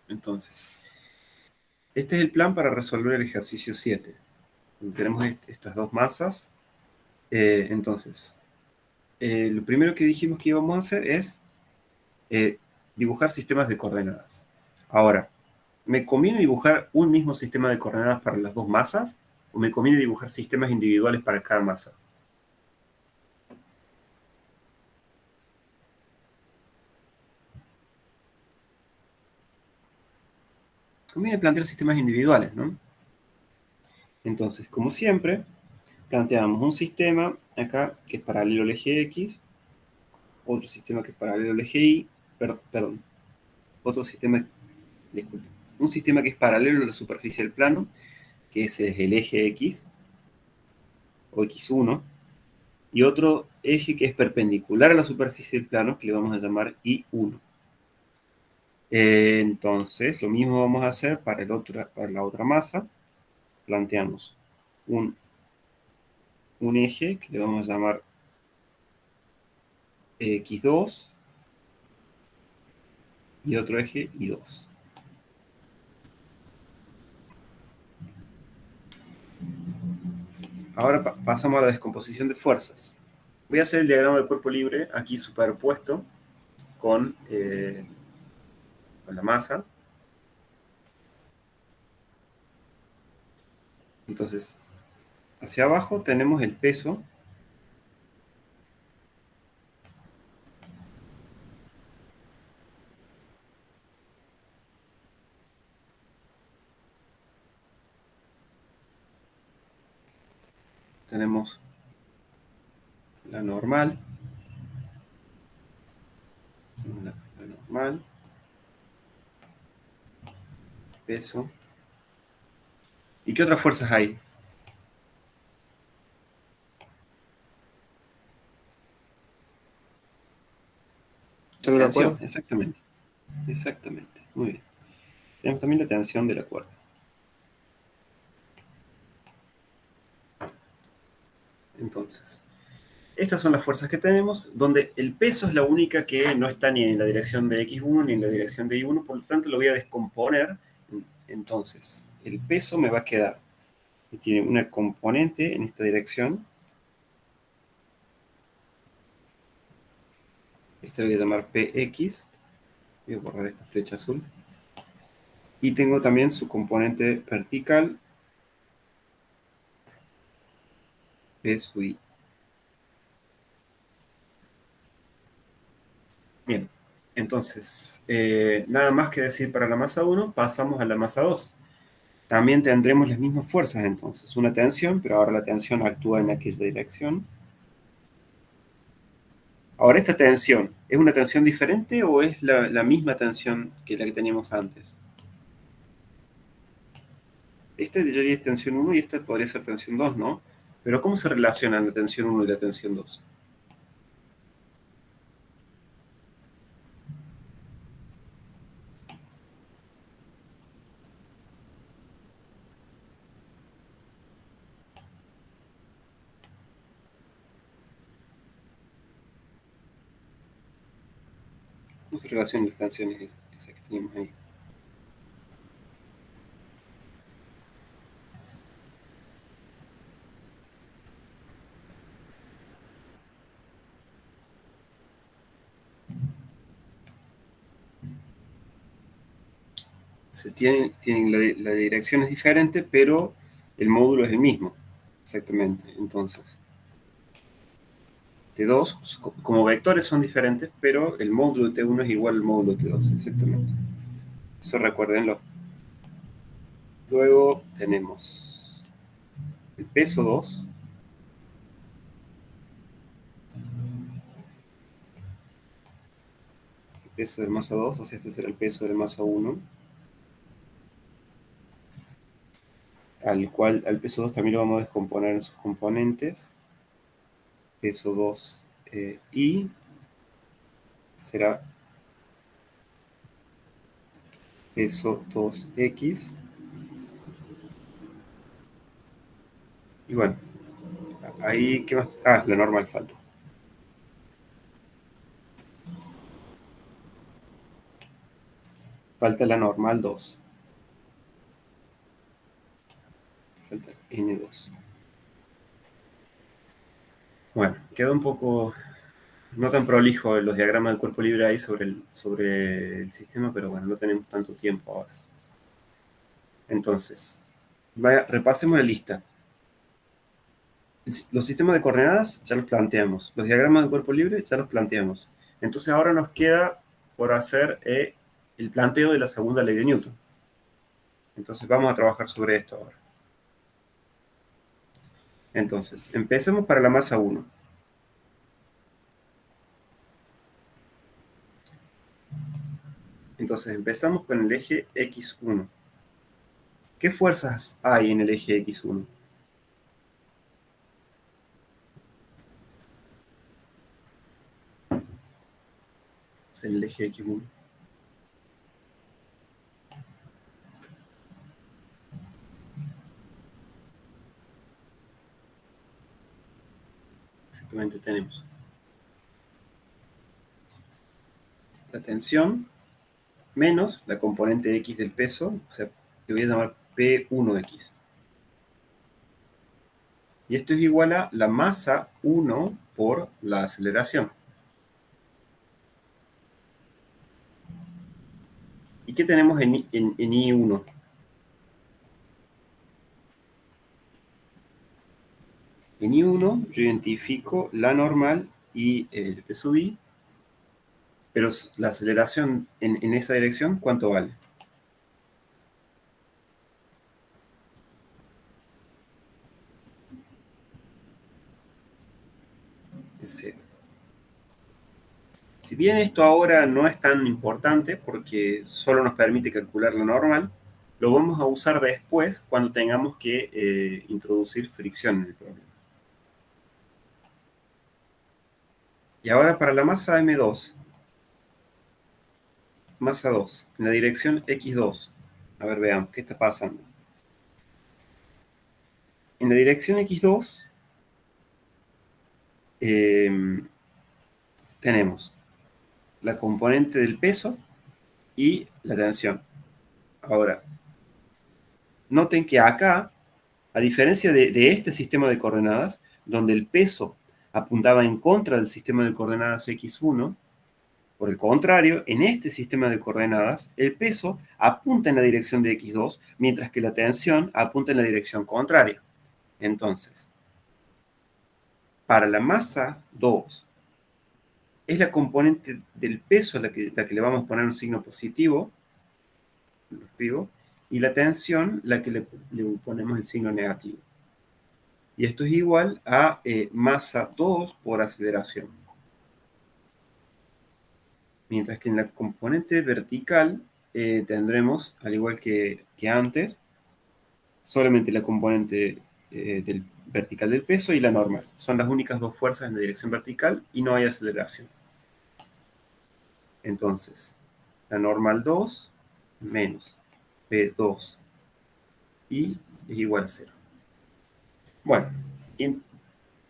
Entonces, este es el plan para resolver el ejercicio 7. Tenemos estas dos masas. Entonces, lo primero que dijimos que íbamos a hacer es eh, dibujar sistemas de coordenadas. Ahora, ¿me conviene dibujar un mismo sistema de coordenadas para las dos masas? ¿O me conviene dibujar sistemas individuales para cada masa? Conviene plantear sistemas individuales, ¿no? Entonces, como siempre, planteamos un sistema acá que es paralelo al eje X, otro sistema que es paralelo al eje Y, perdón, otro sistema, disculpe, un sistema que es paralelo a la superficie del plano, que ese es el eje X, o X1, y otro eje que es perpendicular a la superficie del plano, que le vamos a llamar Y1. Entonces, lo mismo vamos a hacer para la otra masa. Planteamos un, un eje que le vamos a llamar X2 y otro eje Y2. Ahora pasamos a la descomposición de fuerzas. Voy a hacer el diagrama del cuerpo libre aquí superpuesto con la masa. Entonces, hacia abajo tenemos el peso. Tenemos la normal. La normal. Peso. ¿Y qué otras fuerzas hay? ¿Solo la Tensión, cuerda? exactamente. Exactamente. Muy bien. Tenemos también la tensión de la cuerda. Entonces, estas son las fuerzas que tenemos, donde el peso es la única que no está ni en la dirección de X1 ni en la dirección de Y1, por lo tanto lo voy a descomponer. Entonces, el peso me va a quedar, que tiene una componente en esta dirección. Esta lo voy a llamar PX. Voy a borrar esta flecha azul. Y tengo también su componente vertical, P sub I. Bien, entonces, nada más que decir para la masa 1, pasamos a la masa 2. También tendremos las mismas fuerzas entonces, una tensión, pero ahora la tensión actúa en aquella dirección. Ahora, ¿esta tensión es una tensión diferente o es la misma tensión que la que teníamos antes? Esta yo diría es tensión 1 y esta podría ser tensión 2, ¿no? Pero ¿cómo se relacionan la tensión 1 y la tensión 2? ¿Cómo se relacionan las tensiones esas que tenemos ahí? Tienen la dirección es diferente, pero el módulo es el mismo. Exactamente. Entonces, T2, como vectores son diferentes, pero el módulo de T1 es igual al módulo de T2, exactamente. Eso recuérdenlo. Luego tenemos el peso 2. El peso de masa 2, o sea, este será el peso de masa 1. Al peso 2 también lo vamos a descomponer en sus componentes. Peso 2 y será peso 2x. Y bueno, ahí, ¿qué más? Ah, la normal falta. Falta la normal 2. Falta N2. Bueno, queda un poco no tan prolijo los diagramas del cuerpo libre ahí sobre el sistema, pero bueno, no tenemos tanto tiempo ahora. Entonces, repasemos la lista. Los sistemas de coordenadas ya los planteamos. Los diagramas del cuerpo libre ya los planteamos. Entonces ahora nos queda por hacer el planteo de la segunda ley de Newton. Entonces vamos a trabajar sobre esto ahora. Entonces, empecemos para la masa 1. Entonces empezamos con el eje X1. ¿Qué fuerzas hay en el eje X1? Es el eje X1. Exactamente tenemos la tensión menos la componente X del peso, o sea, le voy a llamar P1X. Y esto es igual a la masa 1 por la aceleración. ¿Y qué tenemos en I1? En I1 yo identifico la normal y el P sub I, pero la aceleración en esa dirección, ¿cuánto vale? Es 0. Si bien esto ahora no es tan importante porque solo nos permite calcular la normal, lo vamos a usar después cuando tengamos que introducir fricción en el problema. Y ahora para la masa M2, masa 2, en la dirección X2. A ver, veamos, ¿qué está pasando? En la dirección X2 tenemos la componente del peso y la tensión. Ahora, noten que acá, a diferencia de este sistema de coordenadas, donde el peso apuntaba en contra del sistema de coordenadas X1, por el contrario, en este sistema de coordenadas, el peso apunta en la dirección de X2, mientras que la tensión apunta en la dirección contraria. Entonces, para la masa 2, es la componente del peso la que le vamos a poner un signo positivo, lo escribo, y la tensión la que le ponemos el signo negativo. Y esto es igual a masa 2 por aceleración. Mientras que en la componente vertical tendremos, al igual que antes, solamente la componente vertical del peso y la normal. Son las únicas dos fuerzas en la dirección vertical y no hay aceleración. Entonces, la normal 2 menos P2 y es igual a 0. Bueno,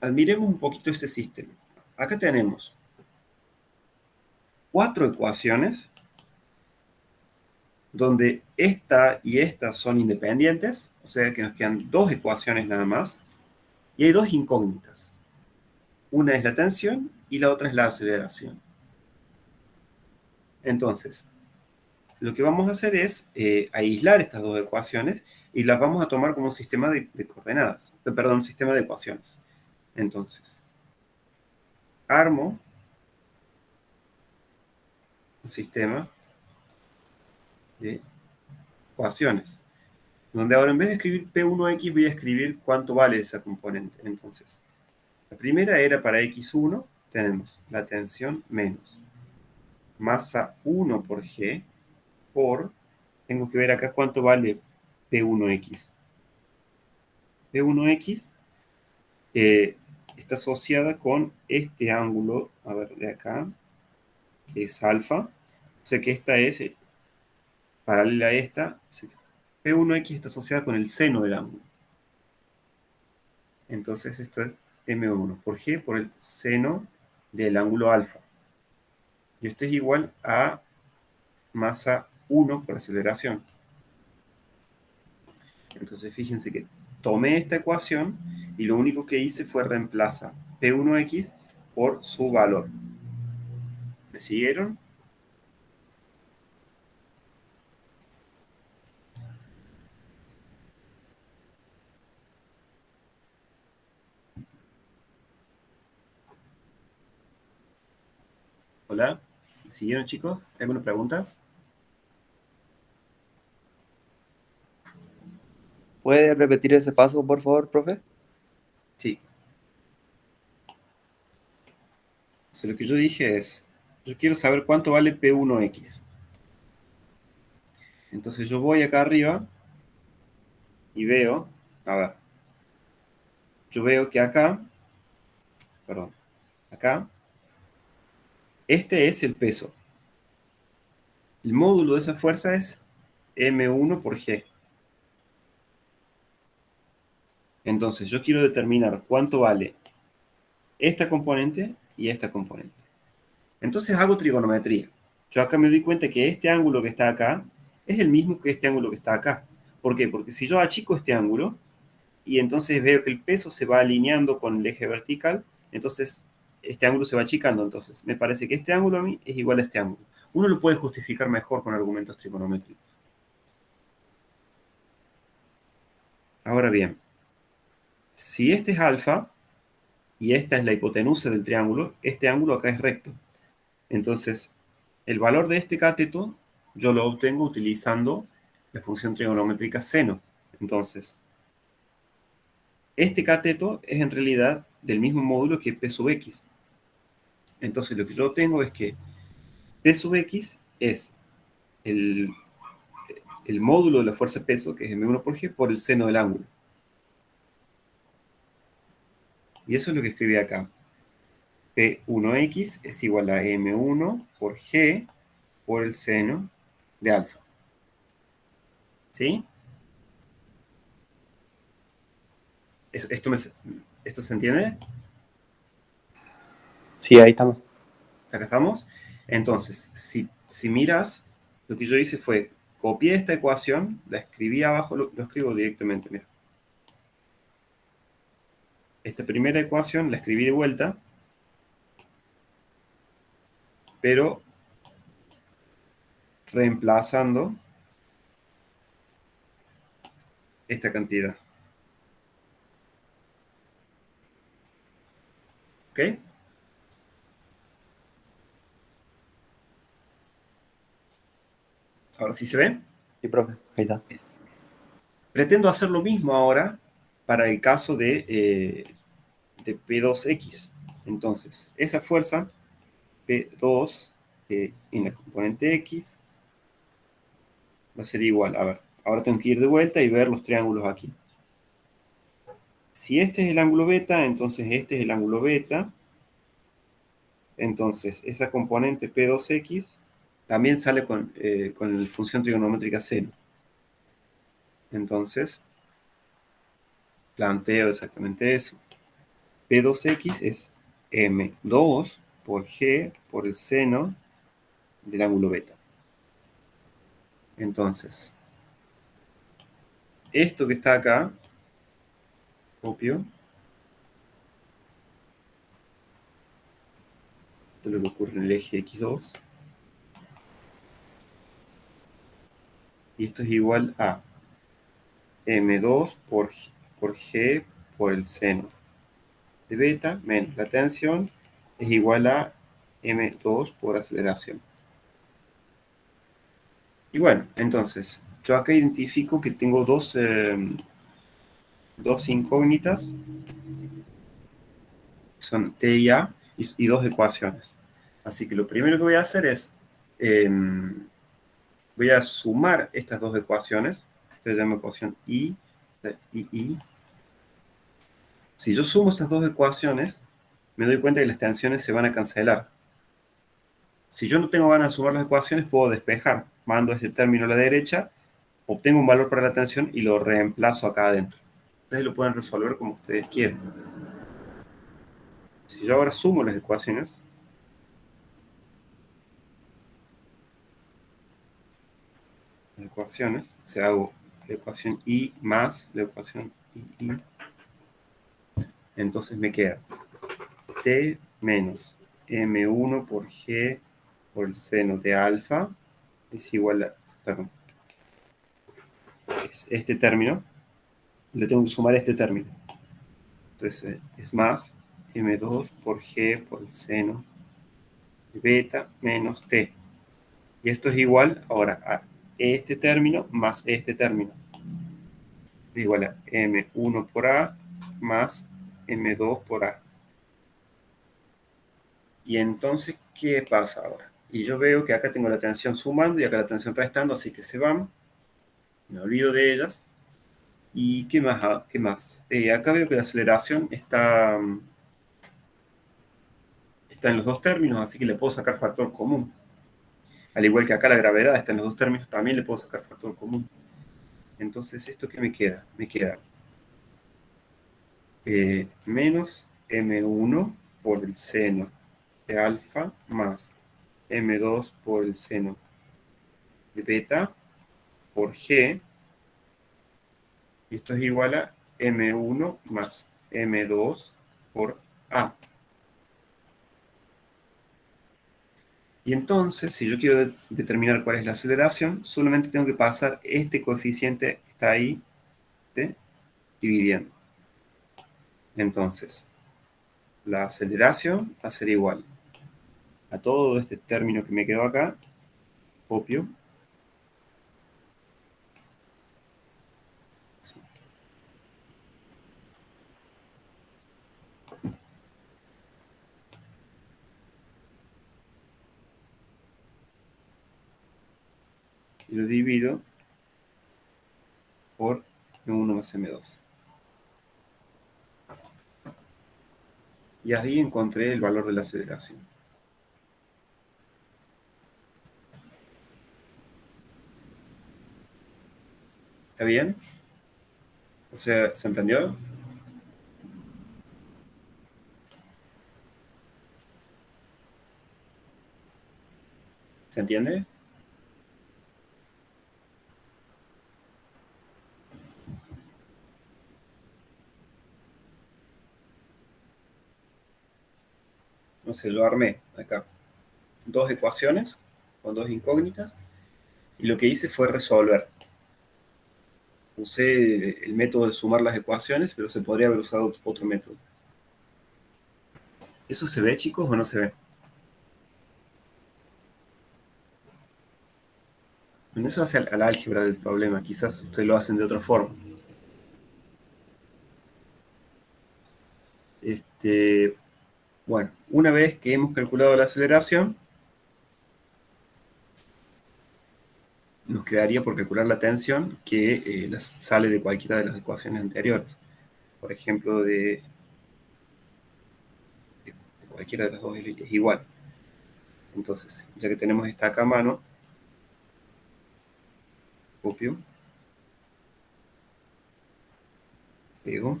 admiremos un poquito este sistema. Acá tenemos 4 ecuaciones donde esta y esta son independientes, o sea que nos quedan 2 ecuaciones nada más, y hay 2 incógnitas. Una es la tensión y la otra es la aceleración. Entonces, lo que vamos a hacer es aislar estas 2 ecuaciones y las vamos a tomar como un sistema de coordenadas, perdón, un sistema de ecuaciones. Entonces, armo un sistema de ecuaciones, donde ahora en vez de escribir P1X voy a escribir cuánto vale esa componente. Entonces, la primera era para X1, tenemos la tensión menos masa 1 por G por, tengo que ver acá cuánto vale P1X. P1X está asociada con este ángulo, a ver, de acá, que es alfa. O sea que esta es paralela a esta. P1X está asociada con el seno del ángulo. Entonces esto es M1 por G por el seno del ángulo alfa. Y esto es igual a masa 1 por aceleración. Entonces fíjense que tomé esta ecuación y lo único que hice fue reemplazar P1X por su valor. ¿Me siguieron? Hola, ¿me siguieron, chicos? ¿Alguna pregunta? ¿Puede repetir ese paso, por favor, profe? Sí. Entonces, lo que yo dije es, yo quiero saber cuánto vale P1X. Entonces yo voy acá arriba y veo, a ver, yo veo que acá, perdón, acá, este es el peso. El módulo de esa fuerza es M1 por G. Entonces yo quiero determinar cuánto vale esta componente y esta componente. Entonces hago trigonometría. Yo acá me doy cuenta que este ángulo que está acá es el mismo que este ángulo que está acá. ¿Por qué? Porque si yo achico este ángulo y entonces veo que el peso se va alineando con el eje vertical, entonces este ángulo se va achicando. Entonces me parece que este ángulo a mí es igual a este ángulo. Uno lo puede justificar mejor con argumentos trigonométricos. Ahora bien, si este es alfa y esta es la hipotenusa del triángulo, este ángulo acá es recto. Entonces, el valor de este cateto yo lo obtengo utilizando la función trigonométrica seno. Entonces, este cateto es en realidad del mismo módulo que P sub x. Entonces, lo que yo tengo es que P sub x es el, el módulo de la fuerza peso, que es m1 por g, por el seno del ángulo. Y eso es lo que escribí acá. P1x es igual a m1 por g por el seno de alfa. ¿Sí? ¿Esto se entiende? Sí, ahí estamos. Acá estamos. Entonces, si miras, lo que yo hice fue copié esta ecuación, la escribí abajo, lo escribo directamente, mira. Esta primera ecuación la escribí de vuelta, pero reemplazando esta cantidad. ¿Ok? Ahora sí se ve. Sí, profe, ahí está. Pretendo hacer lo mismo ahora para el caso de P2X. Entonces, esa fuerza P2 en la componente X va a ser igual. A ver, ahora tengo que ir de vuelta y ver los triángulos aquí. Si este es el ángulo beta, entonces este es el ángulo beta. Entonces, esa componente P2X también sale con la función trigonométrica seno. Entonces, planteo exactamente eso. P2X es M2 por G por el seno del ángulo beta. Entonces, esto que está acá, copio. Esto es lo que ocurre en el eje X2. Y esto es igual a M2 por G por el seno de beta menos la tensión es igual a M2 por aceleración. Y bueno, entonces, yo acá identifico que tengo dos incógnitas, son T y A, y dos ecuaciones. Así que lo primero que voy a hacer es, voy a sumar estas dos ecuaciones. Esta se llama ecuación I, I. Si yo sumo esas dos ecuaciones, me doy cuenta que las tensiones se van a cancelar. Si yo no tengo ganas de sumar las ecuaciones, puedo despejar. Mando este término a la derecha, obtengo un valor para la tensión y lo reemplazo acá adentro. Ustedes lo pueden resolver como ustedes quieran. Si yo ahora sumo las ecuaciones, las ecuaciones. O sea, hago la ecuación y más la ecuación y. Entonces me queda t menos m1 por g por el seno de alfa es igual a, perdón, es este término, le tengo que sumar este término. Entonces es más m2 por g por el seno de beta menos t. Y esto es igual ahora a este término más este término. Es igual a m1 por a más m2 por a. Y entonces, ¿qué pasa ahora? Y yo veo que acá tengo la tensión sumando y acá la tensión restando, así que se van. Me olvido de ellas. ¿Y qué más? ¿Qué más? Acá veo que la aceleración está en los dos términos, así que le puedo sacar factor común. Al igual que acá la gravedad está en los dos términos, también le puedo sacar factor común. Entonces, ¿esto qué me queda? Me queda menos m1 por el seno de alfa más m2 por el seno de beta por g. Y esto es igual a m1 más m2 por a. Y entonces, si yo quiero determinar cuál es la aceleración, solamente tengo que pasar este coeficiente que está ahí, ¿sí? Dividiendo. Entonces, la aceleración va a ser igual a todo este término que me quedó acá, copio, sí, y lo divido por m1 más m2. Y ahí encontré el valor de la aceleración. ¿Está bien? O sea, ¿se entendió? ¿Se entiende? No sé, yo armé acá dos ecuaciones con dos incógnitas y lo que hice fue resolver. Usé el método de sumar las ecuaciones, pero se podría haber usado otro método. ¿Eso se ve, chicos, o no se ve? Bueno, eso hace al álgebra del problema. Quizás ustedes lo hacen de otra forma. Bueno, una vez que hemos calculado la aceleración, nos quedaría por calcular la tensión que sale de cualquiera de las ecuaciones anteriores. Por ejemplo, de cualquiera de las dos es igual. Entonces, ya que tenemos esta acá a mano, copio, pego.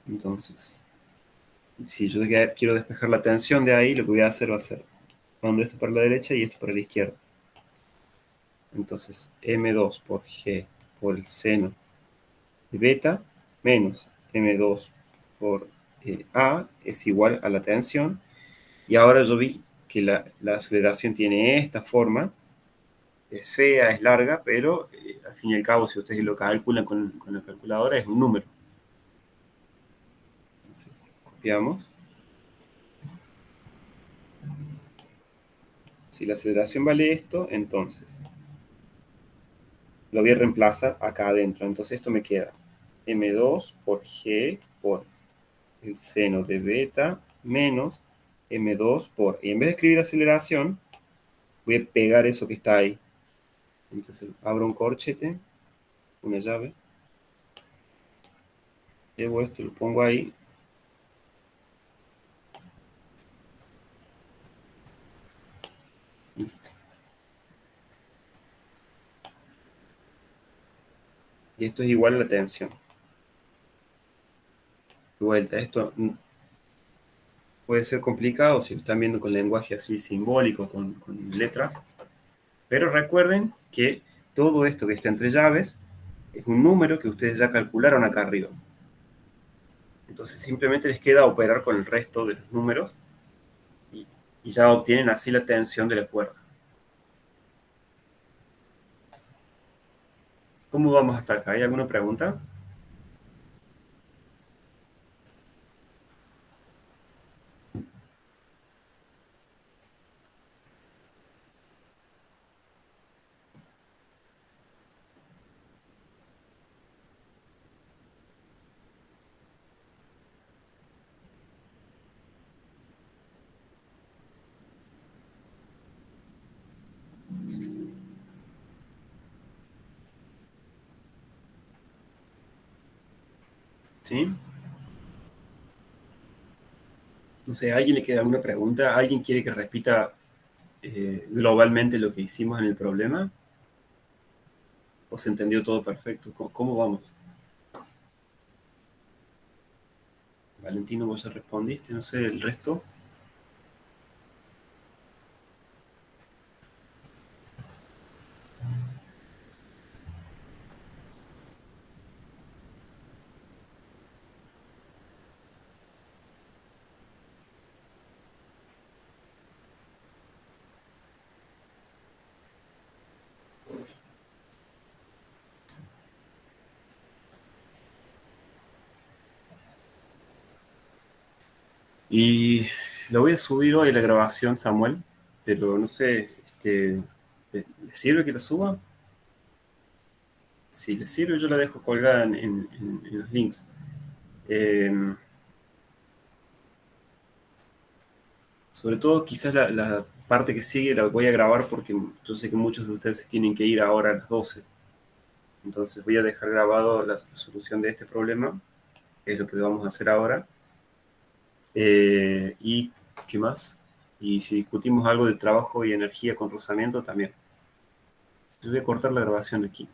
Entonces, si yo quiero despejar la tensión de ahí, lo que voy a hacer va a ser mando esto para la derecha y esto para la izquierda. Entonces, m2 por g por el seno de beta menos m2 por a es igual a la tensión. Y ahora yo vi que la aceleración tiene esta forma. Es fea, es larga, pero al fin y al cabo, si ustedes lo calculan con la calculadora, es un número. Entonces, copiamos. Si la aceleración vale esto, entonces lo voy a reemplazar acá adentro. Entonces esto me queda m2 por g por el seno de beta menos m2 por... Y en vez de escribir aceleración, voy a pegar eso que está ahí. Entonces abro un corchete, una llave, llevo esto, lo pongo ahí. Listo. Y esto es igual a la tensión. De vuelta, esto puede ser complicado si lo están viendo con lenguaje así simbólico, con letras. Pero recuerden que todo esto que está entre llaves es un número que ustedes ya calcularon acá arriba. Entonces simplemente les queda operar con el resto de los números y, y ya obtienen así la tensión de la cuerda. ¿Cómo vamos hasta acá? ¿Hay alguna pregunta? ¿Sí? No sé, ¿a alguien le queda alguna pregunta? ¿Alguien quiere que repita globalmente lo que hicimos en el problema? ¿O se entendió todo perfecto? ¿Cómo vamos? Valentino, vos ya respondiste, no sé, el resto. Y lo voy a subir hoy la grabación, Samuel, pero no sé, ¿le sirve que la suba? Si le sirve, yo la dejo colgada en los links. Eh, Sobre todo, quizás la parte que sigue la voy a grabar porque yo sé que muchos de ustedes se tienen que ir ahora a las 12. Entonces voy a dejar grabado la solución de este problema, que es lo que vamos a hacer ahora. ¿Y qué más? Y si discutimos algo de trabajo y energía con rozamiento, también. Yo voy a cortar la grabación aquí.